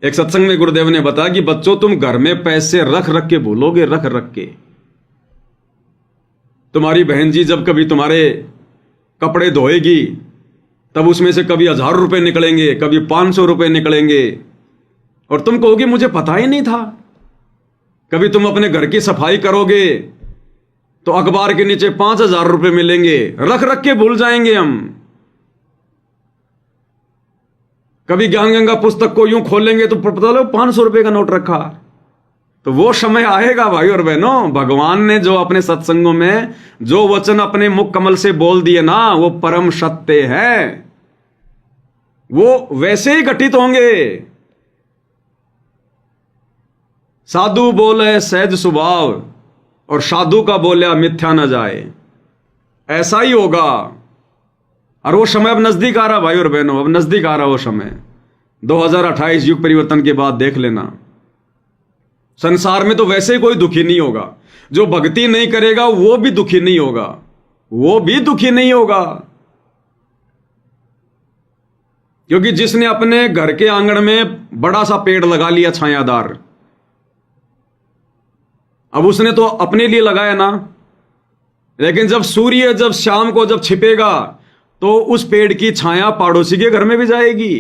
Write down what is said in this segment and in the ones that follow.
एक सत्संग में गुरुदेव ने बताया कि बच्चों तुम घर में पैसे रख रख के भूलोगे, रख रख के। तुम्हारी बहन जी जब कभी तुम्हारे कपड़े धोएगी तब उसमें से कभी 1000 रुपए निकलेंगे, कभी 500 रुपए निकलेंगे, और तुम कहोगे मुझे पता ही नहीं था। कभी तुम अपने घर की सफाई करोगे तो अखबार के नीचे 5000 रुपए मिलेंगे, रख रख के भूल जाएंगे हम। कभी ज्ञान गंगा पुस्तक को यूं खोलेंगे तो पता लो 500 रुपए का नोट रखा। तो वो समय आएगा भाई और बहनों, भगवान ने जो अपने सत्संगों में जो वचन अपने मुख कमल से बोल दिए ना, वो परम सत्य है, वो वैसे ही घटित होंगे। साधु बोले सहज स्वभाव और साधु का बोलिया मिथ्या न जाए, ऐसा ही होगा। और वो समय अब नजदीक आ रहा भाई और बहनों, अब नजदीक आ रहा वो समय। 2028 युग परिवर्तन के बाद देख लेना, संसार में तो वैसे ही कोई दुखी नहीं होगा। जो भक्ति नहीं करेगा वो भी दुखी नहीं होगा, वो भी दुखी नहीं होगा। क्योंकि जिसने अपने घर के आंगन में बड़ा सा पेड़ लगा लिया छायादार, अब उसने तो अपने लिए लगाया ना, लेकिन जब सूर्य जब शाम को जब छिपेगा तो उस पेड़ की छाया पड़ोसी के घर में भी जाएगी।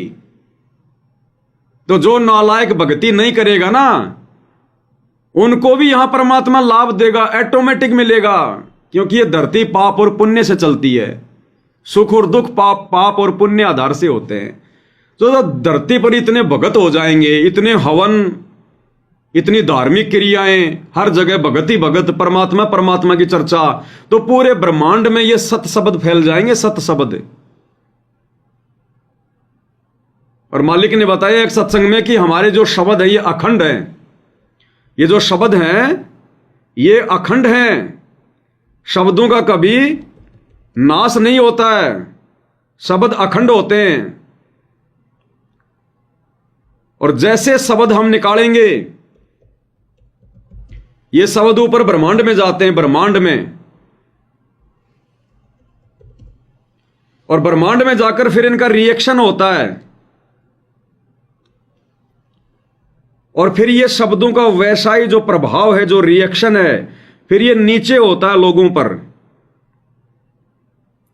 तो जो नालायक भक्ति नहीं करेगा ना, उनको भी यहां परमात्मा लाभ देगा, ऑटोमेटिक मिलेगा। क्योंकि ये धरती पाप और पुण्य से चलती है, सुख और दुख पाप और पुण्य आधार से होते हैं। तो धरती पर इतने भगत हो जाएंगे, इतने हवन, इतनी धार्मिक क्रियाएं, हर जगह भगत ही भगत, परमात्मा परमात्मा की चर्चा, तो पूरे ब्रह्मांड में ये सत शब्द फैल जाएंगे, सत शब्द। और मालिक ने बताया एक सत्संग में कि हमारे जो शब्द है ये अखंड है, ये जो शब्द हैं ये अखंड हैं, शब्दों का कभी नाश नहीं होता है, शब्द अखंड होते हैं। और जैसे शब्द हम निकालेंगे, ये शब्द ऊपर ब्रह्मांड में जाते हैं, ब्रह्मांड में, और ब्रह्मांड में जाकर फिर इनका रिएक्शन होता है, और फिर ये शब्दों का वैसा ही जो प्रभाव है, जो रिएक्शन है, फिर ये नीचे होता है लोगों पर,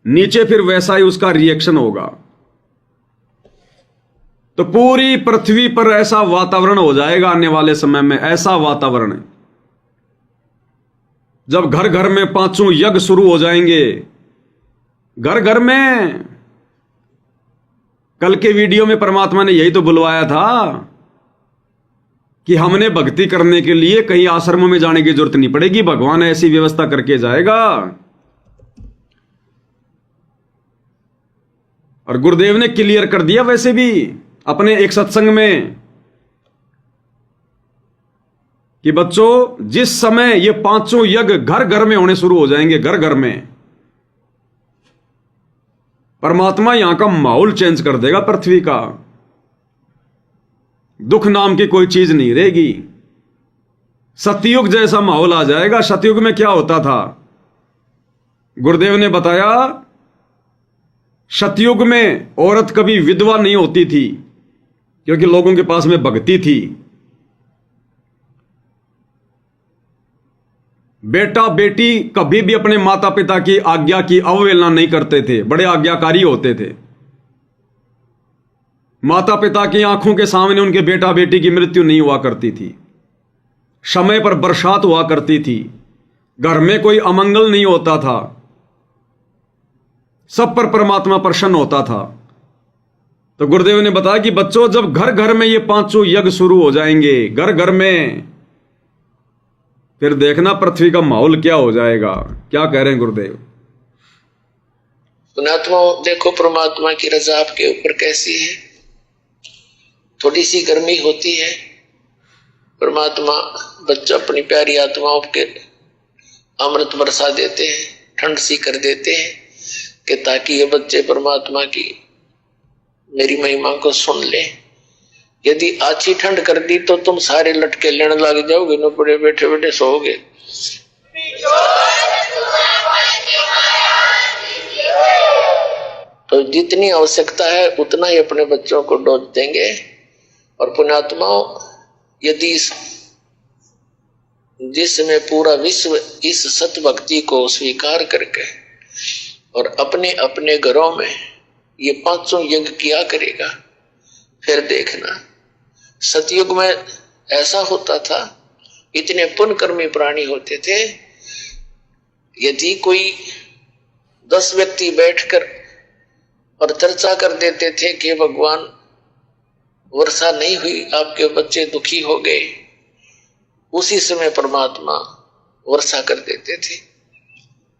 नीचे फिर वैसा ही उसका रिएक्शन होगा। तो पूरी पृथ्वी पर ऐसा वातावरण हो जाएगा आने वाले समय में, ऐसा वातावरण जब घर घर में 5 यज्ञ शुरू हो जाएंगे, घर घर में। कल के वीडियो में परमात्मा ने यही तो बुलवाया था कि हमने भक्ति करने के लिए कहीं आश्रमों में जाने की जरूरत नहीं पड़ेगी, भगवान ऐसी व्यवस्था करके जाएगा। और गुरुदेव ने क्लियर कर दिया वैसे भी अपने एक सत्संग में कि बच्चों जिस समय ये 5 यज्ञ घर घर में होने शुरू हो जाएंगे, घर घर में, परमात्मा यहां का माहौल चेंज कर देगा पृथ्वी का। दुख नाम की कोई चीज नहीं रहेगी, सतयुग जैसा माहौल आ जाएगा। सतयुग में क्या होता था, गुरुदेव ने बताया, सतयुग में औरत कभी विधवा नहीं होती थी क्योंकि लोगों के पास में भक्ति थी। बेटा बेटी कभी भी अपने माता पिता की आज्ञा की अवहेलना नहीं करते थे, बड़े आज्ञाकारी होते थे। माता पिता की आंखों के सामने उनके बेटा बेटी की मृत्यु नहीं हुआ करती थी, समय पर बरसात हुआ करती थी, घर में कोई अमंगल नहीं होता था, सब पर परमात्मा प्रसन्न होता था। तो गुरुदेव ने बताया कि बच्चों जब घर घर में ये 5 यज्ञ शुरू हो जाएंगे, घर घर में, फिर देखना पृथ्वी का माहौल क्या हो जाएगा। क्या कह रहे हैं गुरुदेव? पुणात्मा देखो परमात्मा की रजा आपके ऊपर कैसी है, थोड़ी सी गर्मी होती है, परमात्मा बच्चा अपनी प्यारी आत्माओं के अमृत बरसा देते हैं, ठंड सी कर देते हैं कि ताकि ये बच्चे परमात्मा की मेरी महिमा को सुन ले। यदि अच्छी ठंड कर दी तो तुम सारे लटके लेने लग जाओगे, न पड़े बैठे बैठे सोओगे। तो जितनी आवश्यकता है उतना ही अपने बच्चों को डोज देंगे और पुण्यात्माओं, यदि जिसमें पूरा विश्व इस सत भक्ति को स्वीकार करके और अपने अपने घरों में ये पांचों यज्ञ किया करेगा, फिर देखना सतयुग में ऐसा होता था, इतने पुण्यकर्मी प्राणी होते थे, यदि कोई 10 व्यक्ति बैठकर और चर्चा कर देते थे कि भगवान वर्षा नहीं हुई, आपके बच्चे दुखी हो गए, उसी समय परमात्मा वर्षा कर देते थे।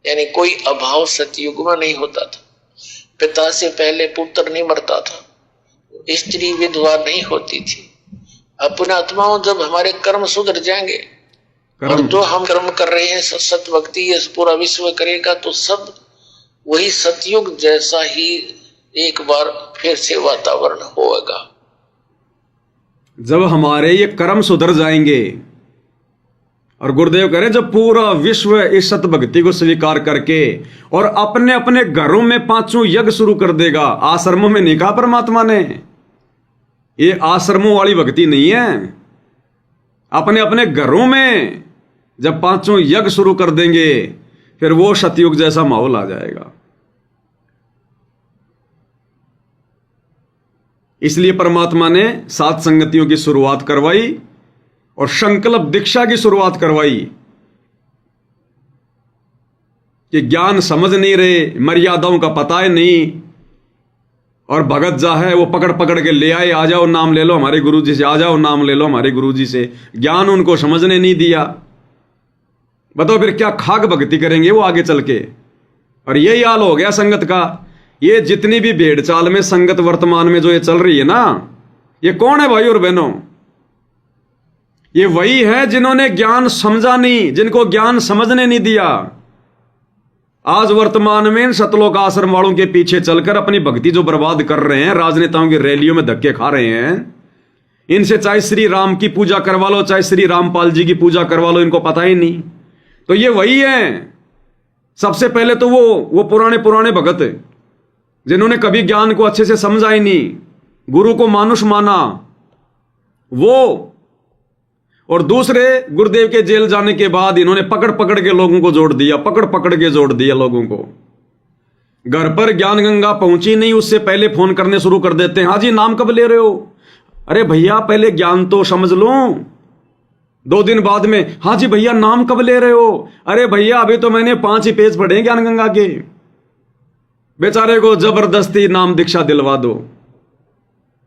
यानी कोई अभाव सतयुग में नहीं होता था। पिता से पहले पुत्र नहीं मरता था, स्त्री विधवा नहीं होती थी। अपने आत्माओं, जब हमारे कर्म सुधर जाएंगे और जो हम कर्म कर रहे हैं सत भक्ति ये पूरा विश्व करेगा, तो सब वही सतयुग जैसा ही एक बार फिर से वातावरण होगा। जब हमारे ये कर्म सुधर जाएंगे, और गुरुदेव कह रहे हैं जब पूरा विश्व इस सत भक्ति को स्वीकार करके और अपने अपने घरों में पांचों यज्ञ शुरू कर देगा। आश्रमों में नहीं कहा परमात्मा ने, ये आश्रमों वाली भक्ति नहीं है। अपने अपने घरों में जब पांचों यज्ञ शुरू कर देंगे, फिर वो सतयुग जैसा माहौल आ जाएगा। इसलिए परमात्मा ने 7 संगतियों की शुरुआत करवाई और संकल्प दीक्षा की शुरुआत करवाई कि ज्ञान समझ नहीं रहे, मर्यादाओं का पता है नहीं, और भगत जा है वो पकड़ पकड़ के ले आए, आ जाओ नाम ले लो हमारे गुरुजी से, आ जाओ नाम ले लो हमारे गुरुजी से। ज्ञान उनको समझने नहीं दिया। बताओ फिर क्या खाक भक्ति करेंगे वो आगे चल के। और यही हाल हो गया संगत का। ये जितनी भी भेड़ चाल में संगत वर्तमान में जो ये चल रही है ना, ये कौन है भाई और बहनों? ये वही है जिन्होंने ज्ञान समझा नहीं, जिनको ज्ञान समझने नहीं दिया। आज वर्तमान में सतलोक आश्रम वालों के पीछे चलकर अपनी भक्ति जो बर्बाद कर रहे हैं, राजनेताओं की रैलियों में धक्के खा रहे हैं, इनसे चाहे श्री राम की पूजा करवा लो, चाहे श्री रामपाल जी की पूजा करवा लो, इनको पता ही नहीं। तो ये वही है। सबसे पहले तो वो पुराने भगत जिन्होंने कभी ज्ञान को अच्छे से समझा ही नहीं, गुरु को मानुष माना, वो। और दूसरे गुरुदेव के जेल जाने के बाद इन्होंने पकड़ पकड़ के लोगों को जोड़ दिया, पकड़ पकड़ के जोड़ दिया लोगों को। घर पर ज्ञान गंगा पहुंची नहीं, उससे पहले फोन करने शुरू कर देते हैं, हाँ जी नाम कब ले रहे हो? अरे भैया पहले ज्ञान तो समझ लो। 2 दिन बाद में, हाँ जी भैया नाम कब ले रहे हो? अरे भैया अभी तो मैंने 5 ही पेज पढ़े ज्ञान गंगा के। बेचारे को जबरदस्ती नाम दीक्षा दिलवा दो।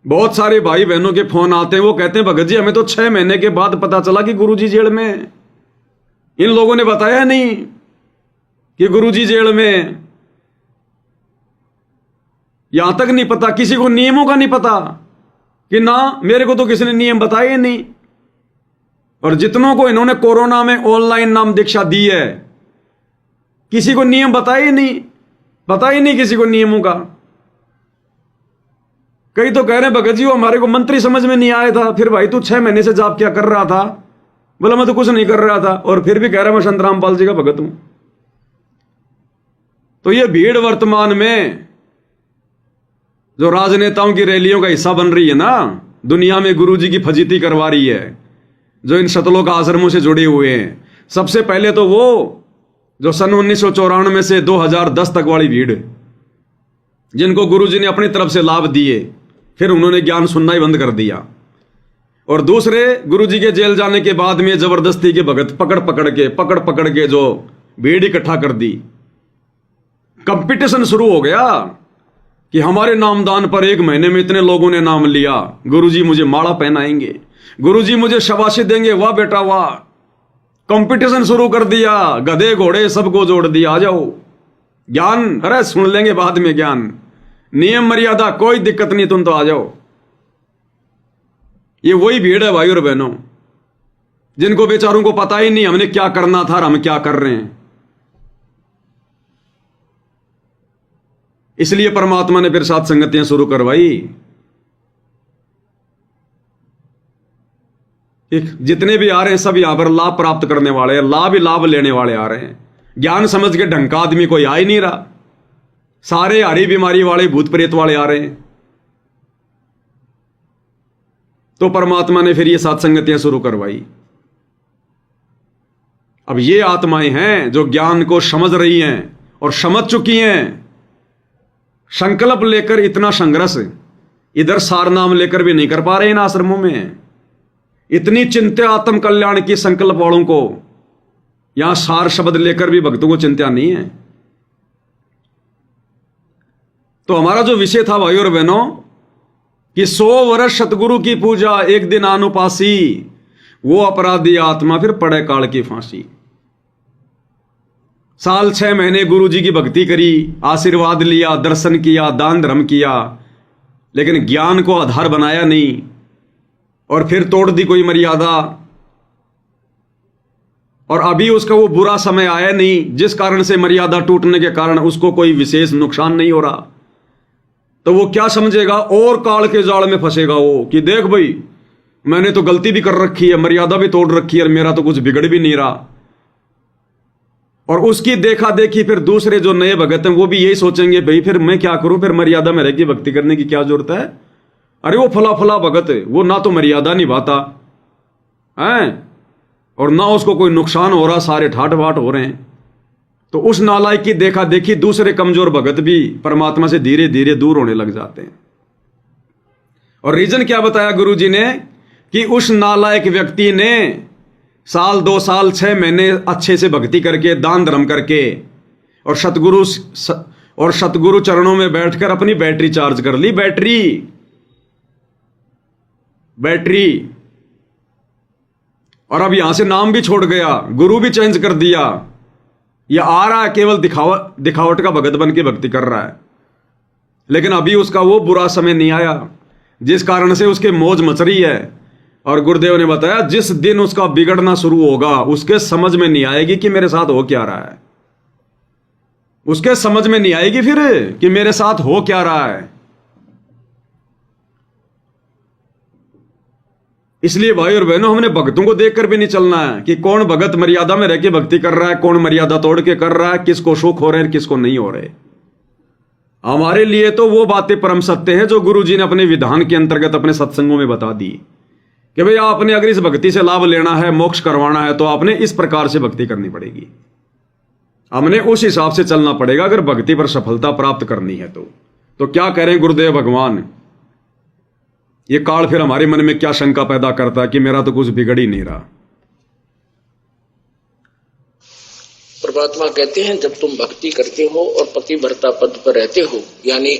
बहुत सारे भाई बहनों के फोन आते हैं, वो कहते हैं भगत जी हमें तो 6 महीने के बाद पता चला कि गुरुजी जेल में। इन लोगों ने बताया नहीं कि गुरुजी जेल में। यहां तक नहीं पता, किसी को नियमों का नहीं पता कि ना मेरे को तो किसी ने नियम बताए नहीं। और जितनों को इन्होंने कोरोना में ऑनलाइन नाम दीक्षा दी है, किसी को नियम बताए ही नहीं, पता ही नहीं किसी को नियमों का। कई तो कह रहे हैं भगत जी वो हमारे को मंत्री समझ में नहीं आया था। फिर भाई तू 6 महीने से जाप क्या कर रहा था? बोला मैं तो कुछ नहीं कर रहा था, और फिर भी कह रहा मैं संत रामपाल जी का भगत हूं। तो ये भीड़ वर्तमान में जो राजनेताओं की रैलियों का हिस्सा बन रही है ना, दुनिया में गुरुजी की फजीती करवा रही है, जो इन सतलोक आश्रमों से जुड़े हुए हैं। सबसे पहले तो वो जो सन 1994 से 2010 तक वाली भीड़, जिनको गुरुजी ने अपनी तरफ से लाभ दिए, फिर उन्होंने ज्ञान सुनना ही बंद कर दिया। और दूसरे गुरुजी के जेल जाने के बाद में जबरदस्ती के भगत पकड़ पकड़ के जो भीड़ इकट्ठा कर दी। कंपटीशन शुरू हो गया कि हमारे नामदान पर 1 महीने में इतने लोगों ने नाम लिया, गुरुजी मुझे माला पहनाएंगे, गुरुजी मुझे शाबाशी देंगे, वाह बेटा वाह। कंपटीशन शुरू कर दिया, गधे घोड़े सबको जोड़ दिया, आ जाओ ज्ञान, अरे सुन लेंगे बाद में ज्ञान, नियम मर्यादा कोई दिक्कत नहीं, तुम तो आ जाओ। ये वही भीड़ है भाई और बहनों, जिनको बेचारों को पता ही नहीं हमने क्या करना था और हम क्या कर रहे हैं। इसलिए परमात्मा ने फिर 7 संगतियां शुरू करवाई कि जितने भी आ रहे हैं सब यहां पर लाभ प्राप्त करने वाले हैं, लाभ ही लाभ लेने वाले आ रहे हैं। ज्ञान समझ के ढंग का आदमी कोई आ ही नहीं रहा, सारे हरी बीमारी वाले भूत प्रेत वाले आ रहे हैं। तो परमात्मा ने फिर ये सत्संगतियां शुरू करवाई। अब ये आत्माएं हैं जो ज्ञान को समझ रही हैं और समझ चुकी हैं। संकल्प लेकर इतना संघर्ष इधर सार नाम लेकर भी नहीं कर पा रहे इन आश्रमों में। इतनी चिंता आत्म कल्याण की संकल्प वालों को यहां सार शब्द लेकर भी भक्तों को चिंता नहीं है। तो हमारा जो विषय था भाई और बहनों कि 100 वर्ष सतगुरु की पूजा एक दिन अनुपासी, वो अपराधी आत्मा फिर पड़े काल की फांसी। साल 6 महीने गुरु जी की भक्ति करी, आशीर्वाद लिया, दर्शन किया, दान धर्म किया, लेकिन ज्ञान को आधार बनाया नहीं और फिर तोड़ दी कोई मर्यादा। और अभी उसका वो बुरा समय आया नहीं जिस कारण से मर्यादा टूटने के कारण उसको कोई विशेष नुकसान नहीं हो रहा। तो वो क्या समझेगा और काल के जाल में फंसेगा वो कि देख भाई मैंने तो गलती भी कर रखी है, मर्यादा भी तोड़ रखी है और मेरा तो कुछ बिगड़ भी नहीं रहा। और उसकी देखा देखी फिर दूसरे जो नए भगत हैं वो भी यही सोचेंगे भाई फिर मैं क्या करूं, फिर मर्यादा में रह के भक्ति करने की क्या जरूरत है। अरे वो फला फला भगत है, वो ना तो मर्यादा निभाता है और ना उसको कोई नुकसान हो रहा, सारे ठाट बाट हो रहे हैं। तो उस नालायक की देखा देखी दूसरे कमजोर भगत भी परमात्मा से धीरे धीरे दूर होने लग जाते हैं। और रीजन क्या बताया गुरु जी ने कि उस नालायक व्यक्ति ने साल 2 साल 6 महीने अच्छे से भक्ति करके दान धर्म करके और सतगुरु चरणों में बैठकर अपनी बैटरी चार्ज कर ली। बैटरी और अब यहां से नाम भी छोड़ गया, गुरु भी चेंज कर दिया। यह आ रहा है केवल दिखावट का भगत बन के भक्ति कर रहा है, लेकिन अभी उसका वो बुरा समय नहीं आया जिस कारण से उसके मौज मच रही है। और गुरुदेव ने बताया जिस दिन उसका बिगड़ना शुरू होगा उसके समझ में नहीं आएगी कि मेरे साथ हो क्या रहा है। उसके समझ में नहीं आएगी फिर कि मेरे साथ हो क्या रहा है। इसलिए भाई और बहनों हमने भक्तों को देखकर भी नहीं चलना है कि कौन भगत मर्यादा में रह के भक्ति कर रहा है, कौन मर्यादा तोड़ के कर रहा है, किसको सुख हो रहे हैं किसको नहीं हो रहे। हमारे लिए तो वो बातें परम सत्य है जो गुरु जी ने अपने विधान के अंतर्गत अपने सत्संगों में बता दी कि भाई आपने अगर इस भक्ति से लाभ लेना है, मोक्ष करवाना है, तो आपने इस प्रकार से भक्ति करनी पड़ेगी। हमने उस हिसाब से चलना पड़ेगा अगर भक्ति पर सफलता प्राप्त करनी है। तो क्या कह रहे हैं गुरुदेव भगवान, ये काल फिर हमारे मन में क्या शंका पैदा करता है कि मेरा तो कुछ बिगड़ ही नहीं रहा। परमात्मा कहते हैं जब तुम भक्ति करते हो और पतिव्रता पद पर रहते हो, यानी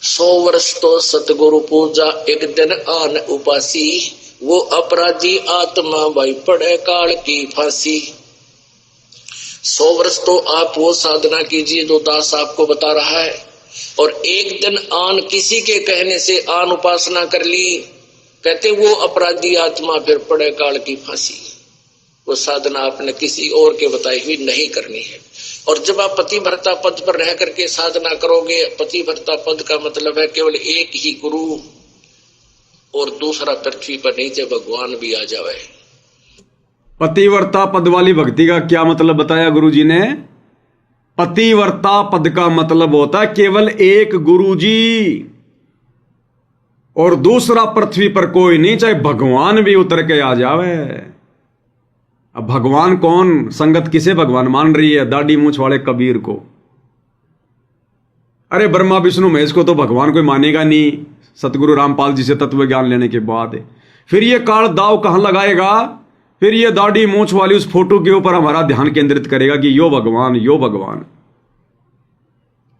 100 वर्ष तो सतगुरु पूजा एक दिन आन उपासी, वो अपराधी आत्मा भाई पड़े काल की फांसी। 100 वर्ष तो आप वो साधना कीजिए जो दास आपको बता रहा है, और एक दिन आन किसी के कहने से आन उपासना कर ली, कहते वो अपराधी आत्मा फिर पड़े काल की फांसी। वो साधना आपने किसी और के बताई हुई नहीं करनी है। और जब आप पतिव्रता पद पर रह करके साधना करोगे, पतिव्रता पद का मतलब है केवल एक ही गुरु और दूसरा पृथ्वी पर नीचे भगवान भी आ जाए। पतिव्रता पद वाली भक्ति का क्या मतलब बताया गुरु जी ने? पतिव्रता पद का मतलब होता है केवल एक गुरु जी और दूसरा पृथ्वी पर कोई नहीं, चाहे भगवान भी उतर के आ जावे। अब भगवान कौन, संगत किसे भगवान मान रही है? दाढ़ी मूंछ वाले कबीर को। अरे ब्रह्मा विष्णु महेश को तो भगवान कोई मानेगा नहीं सतगुरु रामपाल जी से तत्व ज्ञान लेने के बाद। फिर ये काल दाव कहां लगाएगा? फिर ये दाढ़ी मूंछ वाली उस फोटो के ऊपर हमारा ध्यान केंद्रित करेगा कि यो भगवान यो भगवान।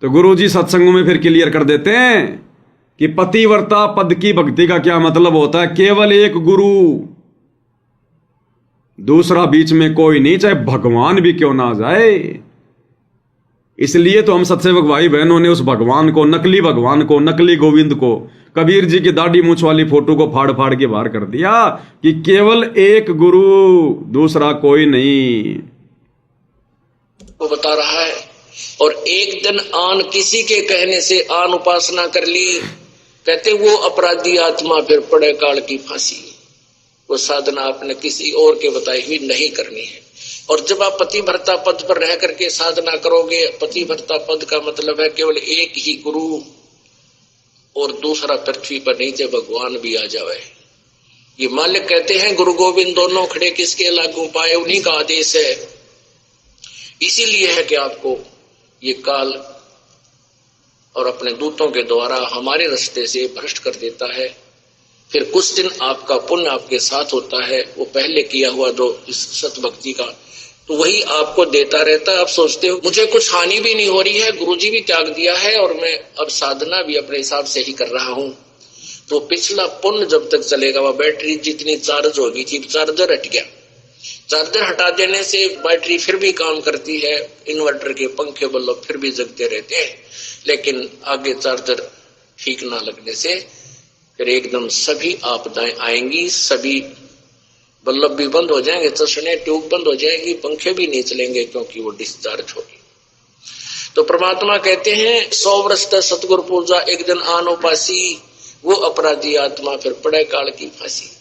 तो गुरु जी सत्संगों में फिर क्लियर कर देते हैं कि पतिव्रता पद की भक्ति का क्या मतलब होता है। केवल एक गुरु, दूसरा बीच में कोई नहीं, चाहे भगवान भी क्यों ना जाए। इसलिए तो हम सत्सेवक भाई बहनों ने उस भगवान को, नकली भगवान को, नकली गोविंद को, कबीर जी की दाढ़ी मूंछ वाली फोटो को फाड़ फाड़ के बाहर कर दिया कि केवल एक गुरु, दूसरा कोई नहीं। वो बता रहा है, और एक दिन आन किसी के कहने से आन उपासना कर ली, कहते वो अपराधी आत्मा फिर पड़े काल की फांसी। वो साधना आपने किसी और के बताई हुई नहीं करनी है। और जब आप पतिव्रता पद पर रह करके साधना करोगे, पतिव्रता पद का मतलब है केवल एक ही गुरु और दूसरा पृथ्वी पर नीचे भगवान भी आ जावे। ये मालिक कहते हैं गुरु गोविंद दोनों खड़े किसके लागू पाए, उन्हीं का आदेश है। इसीलिए है कि आपको ये काल और अपने दूतों के द्वारा हमारे रास्ते से भ्रष्ट कर देता है। फिर कुछ दिन आपका पुण्य आपके साथ होता है, वो पहले किया हुआ जो इस सतभक्ति का, तो वही आपको देता रहता है। आप सोचते हो मुझे कुछ हानि भी नहीं हो रही है, गुरुजी भी त्याग दिया है और मैं अब साधना भी अपने हिसाब से ही कर रहा हूं, तो पिछला पुण्य जब तक चलेगा, वह बैटरी जितनी चार्ज होगी थी, चार्जर हट गया, चार्जर हटा देने से बैटरी फिर भी काम करती है, इन्वर्टर के पंखे बल्ब फिर भी जगते रहते हैं, लेकिन आगे चार्जर ठीक ना लगने से फिर एकदम सभी आपदाएं आएंगी, सभी बल्ब भी बंद हो जाएंगे, चश्मे ट्यूब बंद हो जाएंगी, पंखे भी नहीं चलेंगे क्योंकि वो डिस्चार्ज होगी। तो परमात्मा कहते हैं 100 वर्ष तक सतगुरु पूजा एक दिन आन उपासी, वो अपराधी आत्मा फिर पड़े काल की फांसी।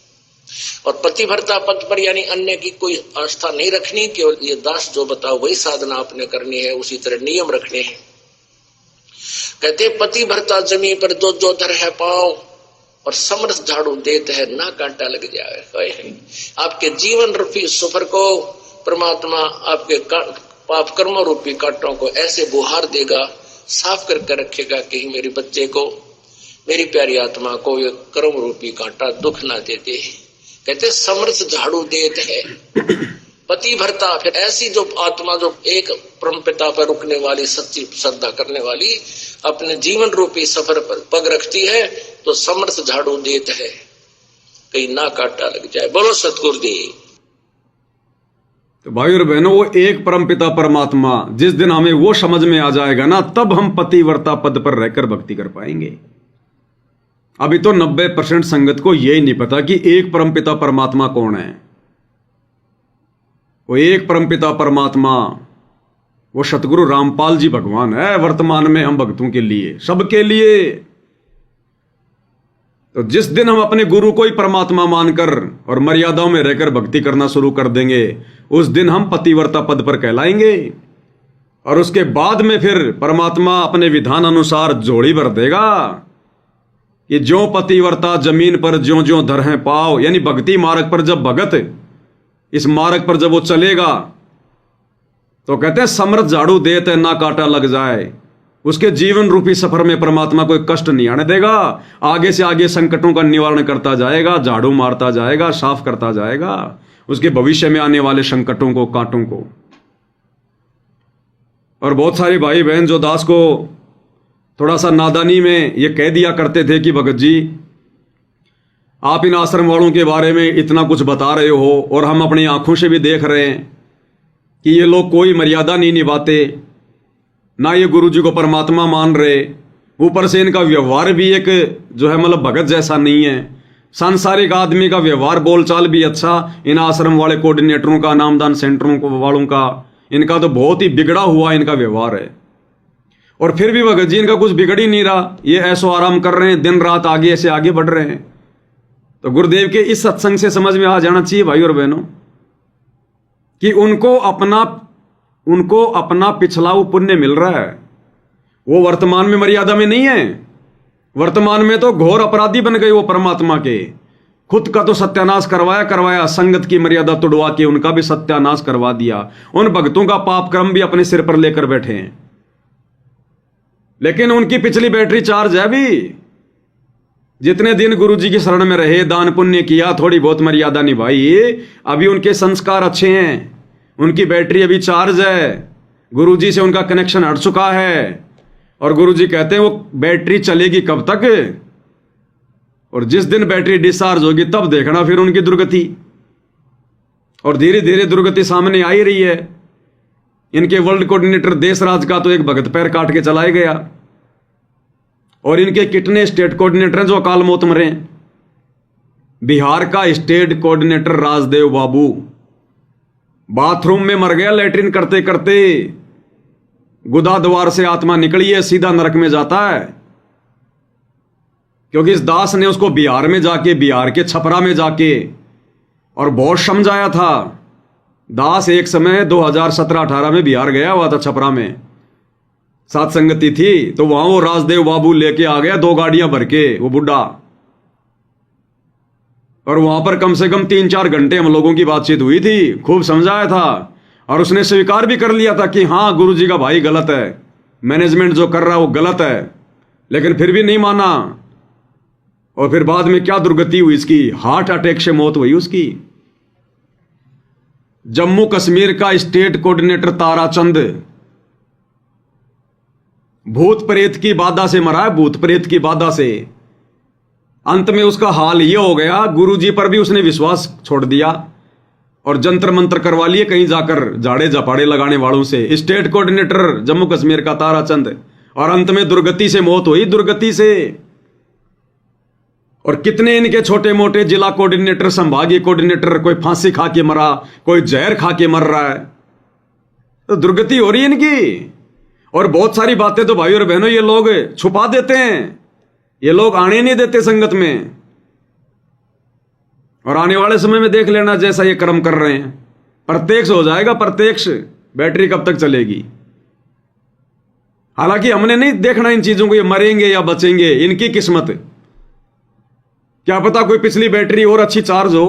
और पतिव्रता पद पर यानी अन्य की कोई आस्था नहीं रखनी, केवल ये दास जो बताओ वही साधना आपने करनी है, उसी तरह नियम रखने हैं। कहते पतिव्रता जमीन पर जो जो धर है पाँव, और समर्थ झाड़ू देते है ना कांटा लग जाए। आपके जीवन रूपी सफर को परमात्मा आपके पाप कर्म रूपी कांटों को ऐसे बुहार देगा, साफ करके रखेगा कि मेरे बच्चे को, मेरी प्यारी आत्मा को ये कर्म रूपी कांटा दुख ना देते। कहते समर्थ झाड़ू देते है पति भरता। फिर ऐसी जो आत्मा जो एक परम पिता पर रुकने वाली, सच्ची श्रद्धा करने वाली, अपने जीवन रूपी सफर पर पग रखती है, तो समर्थ झाड़ू देते है कहीं ना कांटा लग जाए। बोलो सतगुरुदेव। तो भाई और बहनों, वो एक परमपिता परमात्मा जिस दिन हमें वो समझ में आ जाएगा ना, तब हम पतिव्रता पद पर रहकर भक्ति कर पाएंगे। अभी तो 90% संगत को यही नहीं पता कि एक परमपिता परमात्मा कौन है। वो एक परमपिता परमात्मा वो सतगुरु रामपाल जी भगवान है वर्तमान में हम भक्तों के लिए, सबके लिए। तो जिस दिन हम अपने गुरु को ही परमात्मा मानकर और मर्यादाओं में रहकर भक्ति करना शुरू कर देंगे, उस दिन हम पतिव्रता पद पर कहलाएंगे। और उसके बाद में फिर परमात्मा अपने विधान अनुसार जोड़ी भर देगा कि ज्यों पतिव्रता जमीन पर ज्यों ज्यों धर हैं पाँव, यानी भक्ति मार्ग पर जब भगत इस मार्ग पर जब वो चलेगा, तो कहते हैं समर्थ झाड़ू देते ना कांटा लग जाए। उसके जीवन रूपी सफर में परमात्मा कोई कष्ट नहीं आने देगा, आगे से आगे संकटों का निवारण करता जाएगा, झाड़ू मारता जाएगा, साफ करता जाएगा उसके भविष्य में आने वाले संकटों को, कांटों को। और बहुत सारे भाई बहन जो दास को थोड़ा सा नादानी में ये कह दिया करते थे कि भगत जी आप इन आश्रम वालों के बारे में इतना कुछ बता रहे हो और हम अपनी आंखों से भी देख रहे हैं कि ये लोग कोई मर्यादा नहीं निभाते, ना ये गुरु जी को परमात्मा मान रहे, ऊपर से इनका व्यवहार भी एक जो है मतलब भगत जैसा नहीं है। सांसारिक आदमी का व्यवहार बोलचाल भी अच्छा, इन आश्रम वाले कोऑर्डिनेटरों का, नामदान सेंटरों को वालों का, इनका तो बहुत ही बिगड़ा हुआ इनका व्यवहार है। और फिर भी भगत जी इनका कुछ बिगड़ ही नहीं रहा, ये ऐसो आराम कर रहे हैं, दिन रात आगे से आगे बढ़ रहे हैं। तो गुरुदेव के इस सत्संग से समझ में आ जाना चाहिए भाई और बहनों कि उनको अपना पिछला वो पुण्य मिल रहा है, वो वर्तमान में मर्यादा में नहीं है। वर्तमान में तो घोर अपराधी बन गए वो परमात्मा के, खुद का तो सत्यानाश करवाया, संगत की मर्यादा तोड़वा के उनका भी सत्यानाश करवा दिया। उन भक्तों का पाप कर्म भी अपने सिर पर लेकर बैठे हैं, लेकिन उनकी पिछली बैटरी चार्ज है अभी। जितने दिन गुरु जी की शरण में रहे, दान पुण्य किया, थोड़ी बहुत मर्यादा निभाई, अभी उनके संस्कार अच्छे हैं, उनकी बैटरी अभी चार्ज है, गुरु जी से उनका कनेक्शन हट चुका है। और गुरु जी कहते हैं वो बैटरी चलेगी कब तक, और जिस दिन बैटरी डिस्चार्ज होगी तब देखना फिर उनकी दुर्गति। और धीरे धीरे दुर्गति सामने आ ही रही है। इनके वर्ल्ड कोऑर्डिनेटर देशराज का तो एक भगत पैर काट के चलाया गया, और इनके कितने स्टेट कोऑर्डिनेटर हैं जो अकाल मौत मरे। बिहार का स्टेट कोऑर्डिनेटर राजदेव बाबू बाथरूम में मर गया लैट्रिन करते करते, गुदा द्वार से आत्मा निकली है, सीधा नरक में जाता है। क्योंकि इस दास ने उसको बिहार में जाके, बिहार के छपरा में जाके और बहुत समझाया था। दास एक समय 2017-18 में बिहार गया हुआ था छपरा में, साथ संगति थी, तो वहां वो राजदेव बाबू लेके आ गया 2 गाड़ियां भर के, वो बुढ़ा। और वहां पर कम से कम 3-4 घंटे हम लोगों की बातचीत हुई थी, खूब समझाया था, और उसने स्वीकार भी कर लिया था कि हाँ गुरुजी का भाई गलत है, मैनेजमेंट जो कर रहा है वो गलत है, लेकिन फिर भी नहीं माना। और फिर बाद में क्या दुर्गति हुई इसकी, हार्ट अटैक से मौत हुई उसकी। जम्मू कश्मीर का स्टेट कोऑर्डिनेटर ताराचंद भूत प्रेत की बाधा से मरा है, भूत प्रेत की बाधा से। अंत में उसका हाल यह हो गया, गुरुजी पर भी उसने विश्वास छोड़ दिया और जंतर मंत्र करवा लिए कहीं जाकर झाड़े झपाड़े लगाने वालों से। स्टेट कोऑर्डिनेटर जम्मू कश्मीर का ताराचंद, और अंत में दुर्गति से मौत हुई, दुर्गति से। और कितने इनके छोटे मोटे जिला कोऑर्डिनेटर, संभागीय कोऑर्डिनेटर, कोई फांसी खा के मरा, कोई जहर खा के मर रहा है, तो दुर्गति हो रही है इनकी। और बहुत सारी बातें तो भाई और बहनों ये लोग छुपा देते हैं, ये लोग आने नहीं देते संगत में। और आने वाले समय में देख लेना जैसा ये कर्म कर रहे हैं, प्रत्यक्ष हो जाएगा, प्रत्यक्ष। बैटरी कब तक चलेगी? हालांकि हमने नहीं देखना इन चीजों को, ये मरेंगे या बचेंगे, इनकी किस्मत। क्या पता कोई पिछली बैटरी और अच्छी चार्ज हो,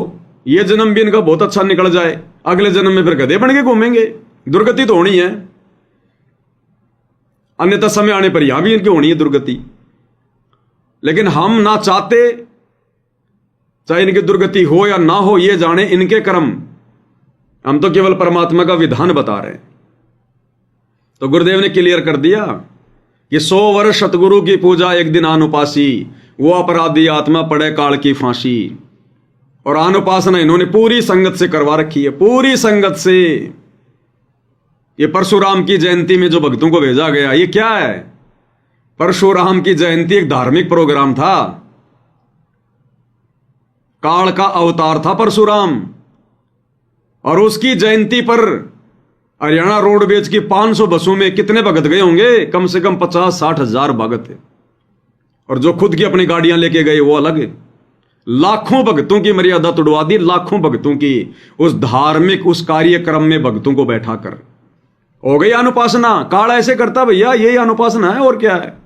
ये जन्म भी इनका बहुत अच्छा निकल जाए, अगले जन्म में फिर गधे बन के घूमेंगे। दुर्गति तो होनी है, अन्यथा समय आने पर यहां भी इनकी होनी है दुर्गति। लेकिन हम ना चाहते, चाहे इनकी दुर्गति हो या ना हो, ये जाने इनके कर्म, हम तो केवल परमात्मा का विधान बता रहे हैं। तो गुरुदेव ने क्लियर कर दिया कि 100 वर्ष सतगुरु की पूजा, एक दिन अनुपासी, वो अपराधी आत्मा पड़े काल की फांसी। और अनुपासना इन्होंने पूरी संगत से करवा रखी है, पूरी संगत से। ये परशुराम की जयंती में जो भक्तों को भेजा गया, ये क्या है? परशुराम की जयंती एक धार्मिक प्रोग्राम था, काल का अवतार था परशुराम। और उसकी जयंती पर हरियाणा रोडवेज की 500 बसों में कितने भगत गए होंगे? कम से कम 50-60 हजार भगत। और जो खुद की अपनी गाड़ियां लेके गए वो अलग है। लाखों भक्तों की मर्यादा तोड़वा दी, लाखों भक्तों की, उस धार्मिक उस कार्यक्रम में भक्तों को बैठा कर। हो गई अनुपासना। काल ऐसे करता भैया, यही अनुपासना है, और क्या है?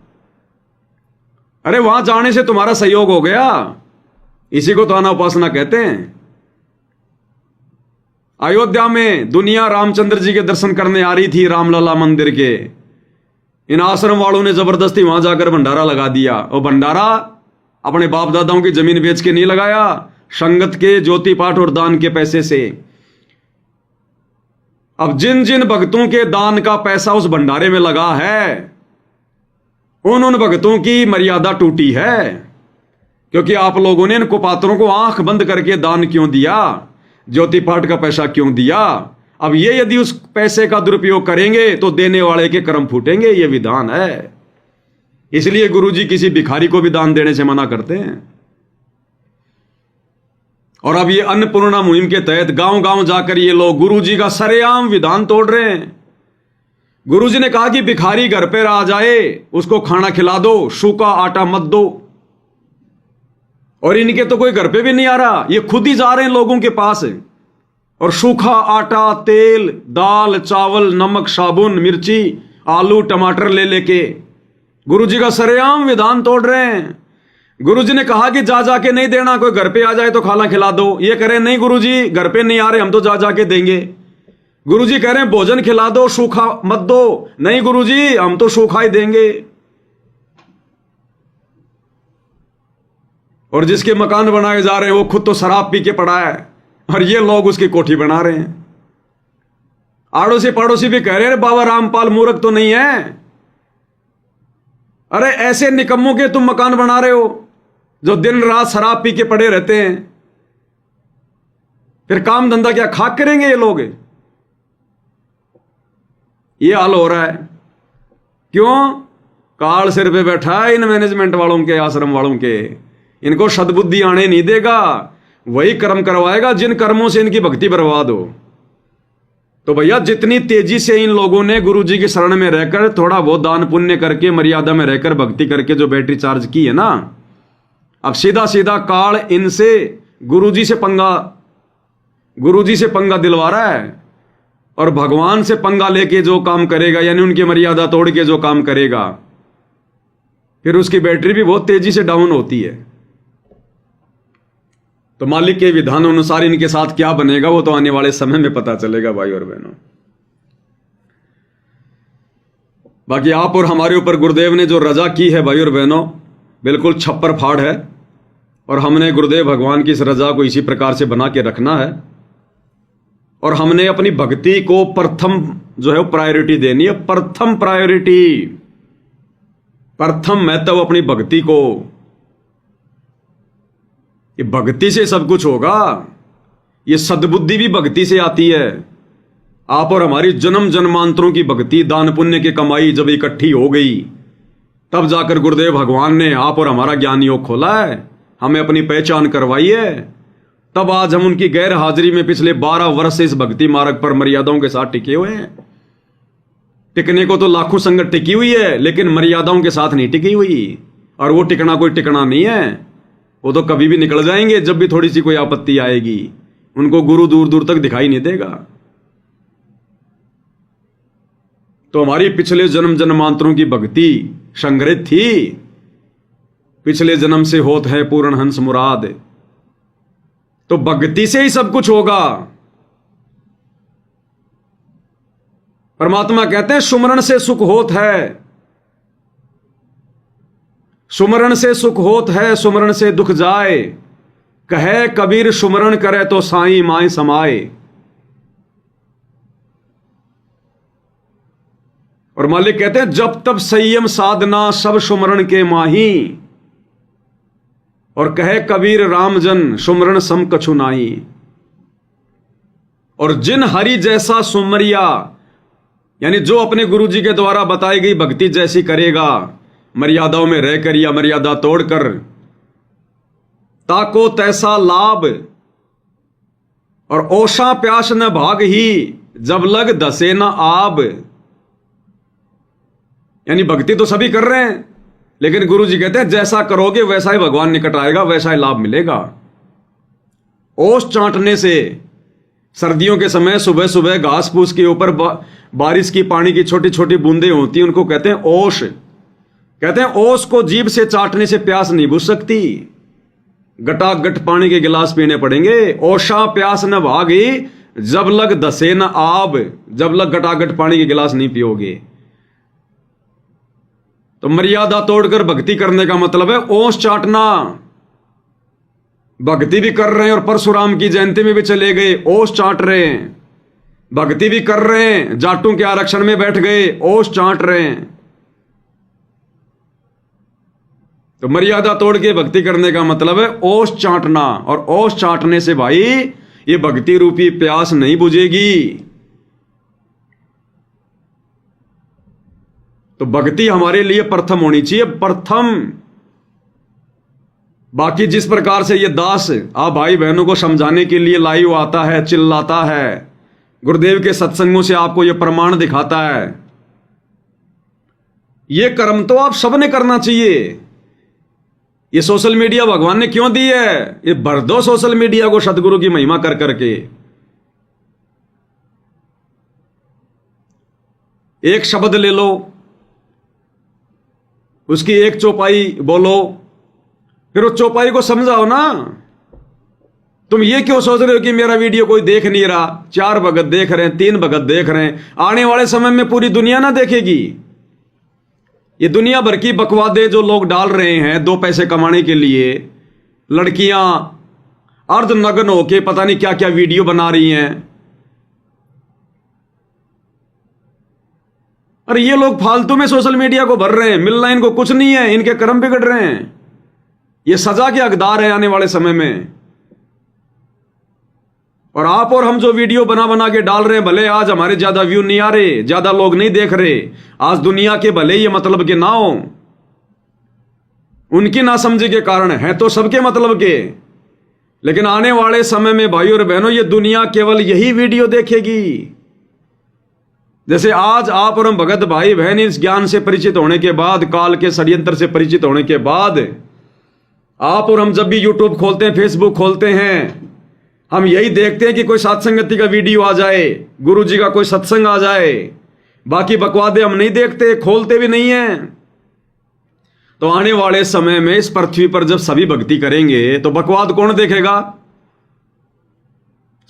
अरे वहां जाने से तुम्हारा सहयोग हो गया, इसी को तो अनुपासना कहते हैं। अयोध्या में दुनिया रामचंद्र जी के दर्शन करने आ रही थी, रामलला मंदिर के। इन आश्रम वालों ने जबरदस्ती वहां जाकर भंडारा लगा दिया। और भंडारा अपने बाप दादाओं की जमीन बेच के नहीं लगाया, संगत के ज्योति पाठ और दान के पैसे से। अब जिन जिन भक्तों के दान का पैसा उस भंडारे में लगा है, उन भक्तों की मर्यादा टूटी है। क्योंकि आप लोगों ने इन कुपात्रों को आंख बंद करके दान क्यों दिया, ज्योति पाठ का पैसा क्यों दिया? अब ये यदि उस पैसे का दुरुपयोग करेंगे तो देने वाले के कर्म फूटेंगे, ये विधान है। इसलिए गुरुजी किसी भिखारी को भी दान देने से मना करते हैं। और अब ये अन्नपूर्णा मुहिम के तहत गांव गांव जाकर ये लोग गुरुजी का सरेआम विधान तोड़ रहे हैं। गुरुजी ने कहा कि भिखारी घर पर आ जाए, उसको खाना खिला दो, सूखा आटा मत दो। और इनके तो कोई घर पे भी नहीं आ रहा, ये खुद ही जा रहे हैं लोगों के पास, और सूखा आटा, तेल, दाल, चावल, नमक, साबुन, मिर्ची, आलू, टमाटर ले लेके गुरुजी का सरेआम विधान तोड़ रहे हैं। गुरुजी ने कहा कि जा जाके नहीं देना, कोई घर पे आ जाए तो खाना खिला दो। ये कह रहे हैं नहीं गुरुजी, घर पे नहीं आ रहे, हम तो जा जाके देंगे। गुरुजी कह रहे हैं भोजन खिला दो, सूखा मत दो। नहीं गुरुजी, हम तो सूखा ही देंगे। और जिसके मकान बनाए जा रहे हैं वो खुद तो शराब पी के पड़ा है, और ये लोग उसकी कोठी बना रहे हैं। आड़ोसी पड़ोसी भी कह रहे हैं बाबा रामपाल मूर्ख तो नहीं है? अरे ऐसे निकम्मों के तुम मकान बना रहे हो जो दिन रात शराब पी के पड़े रहते हैं, फिर काम धंधा क्या खाक करेंगे ये लोग? ये हाल हो रहा है। क्यों? काल सिर पे बैठा है इन मैनेजमेंट वालों के, आश्रम वालों के। इनको सद्बुद्धि आने नहीं देगा, वही कर्म करवाएगा जिन कर्मों से इनकी भक्ति बर्बाद हो। तो भैया जितनी तेजी से इन लोगों ने गुरुजी की शरण में रहकर थोड़ा बहुत दान पुण्य करके मर्यादा में रहकर भक्ति करके जो बैटरी चार्ज की है ना, अब सीधा सीधा काल इनसे गुरुजी से पंगा दिलवा रहा है। और भगवान से पंगा लेके जो काम करेगा, यानी उनकी मर्यादा तोड़ के जो काम करेगा, फिर उसकी बैटरी भी बहुत तेजी से डाउन होती है। तो मालिक के विधान अनुसार इनके साथ क्या बनेगा वो तो आने वाले समय में पता चलेगा भाई और बहनों। बाकी आप और हमारे ऊपर गुरुदेव ने जो रजा की है भाई और बहनों, बिल्कुल छप्पर फाड़ है, और हमने गुरुदेव भगवान की इस रजा को इसी प्रकार से बना के रखना है। और हमने अपनी भक्ति को प्रथम जो है वो प्रायोरिटी देनी है, प्रथम प्रायोरिटी, प्रथम महत्व अपनी भक्ति को। ये भक्ति से सब कुछ होगा, ये सद्बुद्धि भी भक्ति से आती है। आप और हमारी जन्म जन्मांतरों की भक्ति, दान पुण्य की कमाई जब इकट्ठी हो गई, तब जाकर गुरुदेव भगवान ने आप और हमारा ज्ञान योग खोला है, हमें अपनी पहचान करवाई है। तब आज हम उनकी गैर हाजिरी में पिछले 12 वर्ष से इस भक्ति मार्ग पर मर्यादाओं के साथ टिके हुए हैं। टिकने को तो लाखों संगत टिकी हुई है, लेकिन मर्यादाओं के साथ नहीं टिकी हुई। और वो टिकना कोई टिकना नहीं है, वो तो कभी भी निकल जाएंगे। जब भी थोड़ी सी कोई आपत्ति आएगी, उनको गुरु दूर दूर तक दिखाई नहीं देगा। तो हमारी पिछले जन्म जन्मांतरों की भक्ति संग्रहित थी, पिछले जन्म से होत है पूर्ण हंस मुराद। तो भक्ति से ही सब कुछ होगा। परमात्मा कहते हैं सुमरण से सुख होत है, सुमरण से सुख होत है, सुमरण से दुख जाए। कहे कबीर सुमरण करे तो साईं माए समाए। और मालिक कहते हैं जब तब संयम साधना सब सुमरण के माही। और कहे कबीर रामजन सुमरण सम कछु नाई। और जिन हरि जैसा सुमरिया, यानी जो अपने गुरु जी के द्वारा बताई गई भक्ति जैसी करेगा, मर्यादाओं में रहकर या मर्यादा तोड़कर, ताको तैसा लाभ। और ओषा प्यास न भाग ही, जब लग दसे न आब। यानी भक्ति तो सभी कर रहे हैं, लेकिन गुरु जी कहते हैं जैसा करोगे वैसा ही भगवान निकट आएगा, वैसा ही लाभ मिलेगा। ओस चाटने से, सर्दियों के समय सुबह सुबह घास फूस के ऊपर बारिश की पानी की छोटी छोटी बूंदें होती हैं, उनको कहते हैं ओस। कहते हैं ओस को जीभ से चाटने से प्यास नहीं बुझ सकती, गटागट पानी के गिलास पीने पड़ेंगे। ओषा प्यास न भागी, जब लग दसे न आब। जब लग गटागट पानी के गिलास नहीं पियोगे। तो मर्यादा तोड़कर भक्ति करने का मतलब है ओस चाटना। भक्ति भी कर रहे हैं और परशुराम की जयंती में भी चले गए, ओस चाट रहे हैं। भक्ति भी कर रहे हैं, जाटों के आरक्षण में बैठ गए, ओस चाट रहे हैं। तो मर्यादा तोड़ के भक्ति करने का मतलब है ओस चाटना। और ओस चाटने से भाई ये भक्ति रूपी प्यास नहीं बुझेगी। तो भक्ति हमारे लिए प्रथम होनी चाहिए, प्रथम। बाकी जिस प्रकार से ये दास आप भाई बहनों को समझाने के लिए लाइव आता है, चिल्लाता है, गुरुदेव के सत्संगों से आपको ये प्रमाण दिखाता है, ये कर्म तो आप सबने करना चाहिए। ये सोशल मीडिया भगवान ने क्यों दी है? ये भर दो सोशल मीडिया को सतगुरु की महिमा कर करके। एक शब्द ले लो, उसकी एक चौपाई बोलो, फिर उस चौपाई को समझाओ ना। तुम ये क्यों सोच रहे हो कि मेरा वीडियो कोई देख नहीं रहा? 4 भगत देख रहे हैं, 3 भगत देख रहे हैं, आने वाले समय में पूरी दुनिया ना देखेगी। ये दुनिया भर की बकवादें जो लोग डाल रहे हैं 2 पैसे कमाने के लिए, लड़कियां अर्धनग्न होके पता नहीं क्या क्या वीडियो बना रही हैं। अरे ये लोग फालतू में सोशल मीडिया को भर रहे हैं, मिलना इनको कुछ नहीं है, इनके कर्म बिगड़ रहे हैं। ये सजा के हकदार है आने वाले समय में। और आप और हम जो वीडियो बना बना के डाल रहे हैं, भले आज हमारे ज्यादा व्यू नहीं आ रहे, ज्यादा लोग नहीं देख रहे, आज दुनिया के भले ये मतलब के ना हो, उनकी नासमझी के कारण है तो सबके मतलब के। लेकिन आने वाले समय में भाई और बहनों ये दुनिया केवल यही वीडियो देखेगी। जैसे आज आप और हम भगत भाई बहन इस ज्ञान से परिचित होने के बाद, काल के षड्यंत्र से परिचित होने के बाद, आप और हम जब भी यूट्यूब खोलते हैं, फेसबुक खोलते हैं, हम यही देखते हैं कि कोई सत्संगति का वीडियो आ जाए, गुरु जी का कोई सत्संग आ जाए, बाकी बकवादे हम नहीं देखते, खोलते भी नहीं हैं। तो आने वाले समय में इस पृथ्वी पर जब सभी भक्ति करेंगे तो बकवाद कौन देखेगा?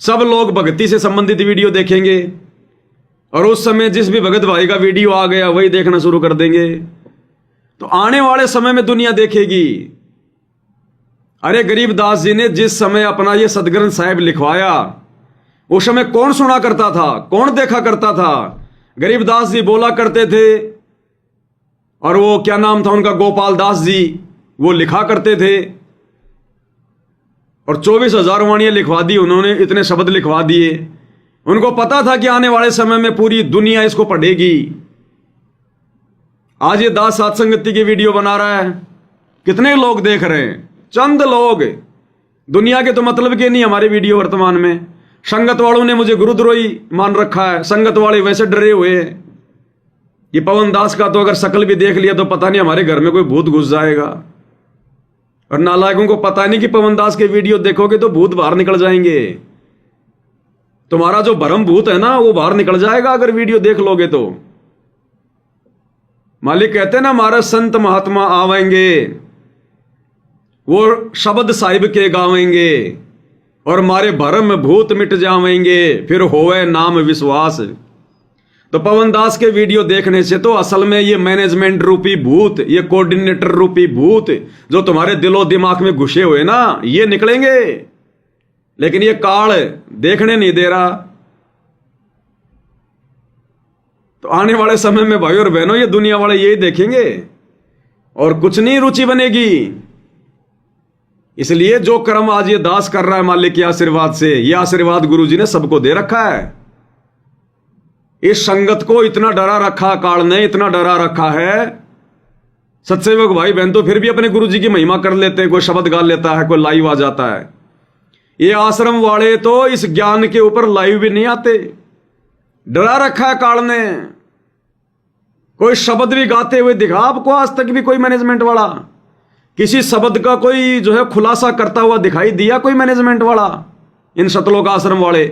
सब लोग भक्ति से संबंधित वीडियो देखेंगे, और उस समय जिस भी भगत भाई का वीडियो आ गया वही देखना शुरू कर देंगे। तो आने वाले समय में दुनिया देखेगी। अरे गरीबदास जी ने जिस समय अपना ये सदग्रंथ साहिब लिखवाया, उस समय कौन सुना करता था, कौन देखा करता था? गरीबदास जी बोला करते थे, और वो क्या नाम था उनका, गोपाल दास जी, वो लिखा करते थे, और 24,000 वाणियां लिखवा दी उन्होंने, इतने शब्द लिखवा दिए। उनको पता था कि आने वाले समय में पूरी दुनिया इसको पढ़ेगी। आज ये दास सत्संगति की वीडियो बना रहा है, कितने लोग देख रहे हैं? चंद लोग। दुनिया के तो मतलब के नहीं हमारे वीडियो वर्तमान में। संगत वालों ने मुझे गुरुद्रोही मान रखा है, संगत वाले वैसे डरे हुए हैं। ये पवन दास का तो अगर शकल भी देख लिया तो पता नहीं हमारे घर में कोई भूत घुस जाएगा। और नालायकों को पता नहीं कि पवन दास के वीडियो देखोगे तो भूत बाहर निकल जाएंगे। तुम्हारा जो भरम भूत है ना, वो बाहर निकल जाएगा अगर वीडियो देख लोगे तो। मालिक कहते हैं ना, हमारा संत महात्मा आवेंगे, वो शब्द साहिब के गावेंगे, और मारे भरम भूत मिट जावेंगे, फिर होवे नाम विश्वास। तो पवन दास के वीडियो देखने से तो असल में ये मैनेजमेंट रूपी भूत, ये कोऑर्डिनेटर रूपी भूत जो तुम्हारे दिलो दिमाग में घुसे हुए ना, ये निकलेंगे। लेकिन ये काल देखने नहीं दे रहा। तो आने वाले समय में भाई और बहनों, ये दुनिया वाले यही देखेंगे और कुछ नहीं रुचि बनेगी। इसलिए जो कर्म आज ये दास कर रहा है मालिक के आशीर्वाद से, ये आशीर्वाद गुरु जी ने सबको दे रखा है। इस संगत को इतना डरा रखा काल ने, इतना डरा रखा है। सत्सेवक भाई बहन तो फिर भी अपने गुरु जी की महिमा कर लेते हैं, कोई शब्द गा लेता है, कोई लाइव आ जाता है। ये आश्रम वाले तो इस ज्ञान के ऊपर लाइव भी नहीं आते, डरा रखा है काल ने। कोई शब्द भी गाते हुए दिखा आपको आज तक भी कोई मैनेजमेंट वाला? किसी शब्द का कोई जो है खुलासा करता हुआ दिखाई दिया कोई मैनेजमेंट वाला इन सतलोक आश्रम वाले?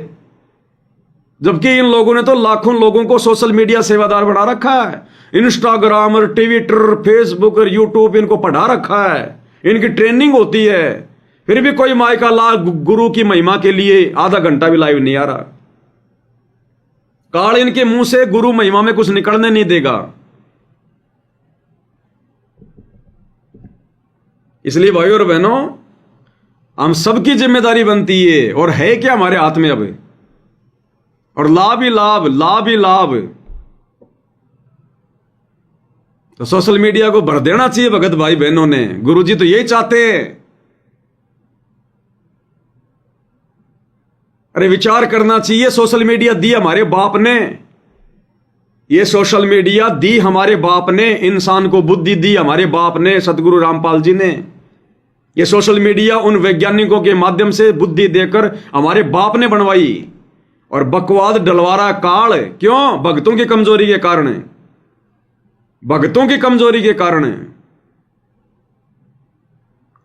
जबकि इन लोगों ने तो लाखों लोगों को सोशल मीडिया सेवादार बना रखा है। इंस्टाग्राम और ट्विटर, फेसबुक और यूट्यूब इनको पढ़ा रखा है, इनकी ट्रेनिंग होती है। फिर भी कोई माई का लाल गुरु की महिमा के लिए आधा घंटा भी लाइव नहीं आ रहा। काल इनके मुंह से गुरु महिमा में कुछ निकलने नहीं देगा। इसलिए भाइयों और बहनों, हम सबकी जिम्मेदारी बनती है, और है क्या हमारे हाथ में अब, और लाभ ही लाभ, लाभ ही लाभ। तो सोशल मीडिया को भर देना चाहिए भगत भाई बहनों ने। गुरुजी तो यही चाहते हैं। अरे विचार करना चाहिए, सोशल मीडिया दी हमारे बाप ने, ये सोशल मीडिया दी हमारे बाप ने, इंसान को बुद्धि दी हमारे बाप ने, सतगुरु रामपाल जी ने। ये सोशल मीडिया उन वैज्ञानिकों के माध्यम से बुद्धि देकर हमारे बाप ने बनवाई, और बकवाद डलवारा काल। क्यों? भक्तों की कमजोरी के कारण, भक्तों की कमजोरी के कारण।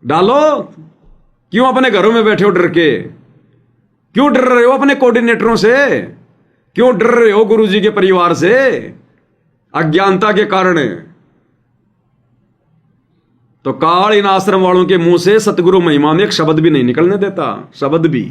डालो। क्यों अपने घरों में बैठे हो डर के? क्यों डर रहे हो अपने कोऑर्डिनेटरों से? क्यों डर रहे हो गुरु जी के परिवार से? अज्ञानता के कारण। तो काल इन आश्रम वालों के मुंह से सतगुरु महिमा में एक शब्द भी नहीं निकलने देता, शब्द भी।